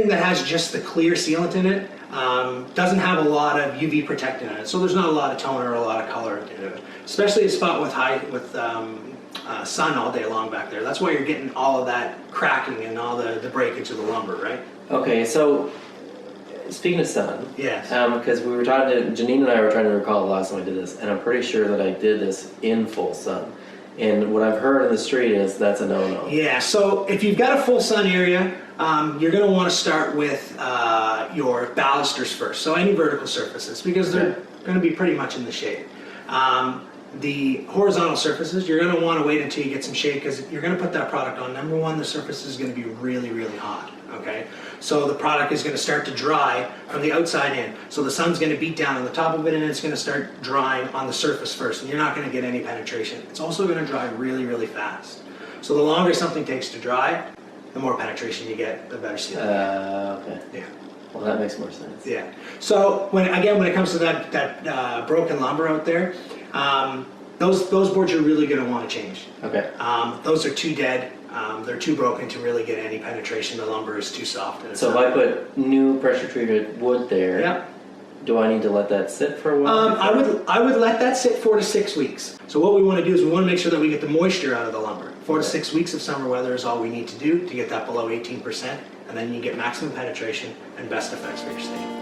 anything that has just the clear sealant in it doesn't have a lot of UV protectant in it, so there's not a lot of tone or a lot of color in it. Especially a spot with sun all day long back there. That's why you're getting all of that cracking and all the breakage of the lumber, right? Okay, so speaking of sun, Yes. because we were Janine and I were trying to recall the last time I did this, and I'm pretty sure that I did this in full sun. And what I've heard in the street is that's a no-no. Yeah, so if you've got a full sun area, you're going to want to start with your balusters first, so any vertical surfaces, because they're going to be pretty much in the shade. The horizontal surfaces, you're going to want to wait until you get some shade, because you're going to put that product on. Number one, the surface is going to be really, really hot, okay? So the product is going to start to dry from the outside in. So the sun's going to beat down on the top of it, and it's going to start drying on the surface first, and you're not going to get any penetration. It's also going to dry really, really fast. So the longer something takes to dry, the more penetration you get, the better seal. Okay. Yeah. Well, that makes more sense. Yeah. So when it comes to that broken lumber out there, those boards you're really going to want to change. Okay. Those are too dead. They're too broken to really get any penetration. The lumber is too soft. And So if I put new pressure treated wood there, yeah. Do I need to let that sit for a while? I would let that sit 4 to 6 weeks. So what we want to do is we want to make sure that we get the moisture out of the lumber. 4 to 6 weeks of summer weather is all we need to do to get that below 18%, and then you get maximum penetration and best effects for your stain.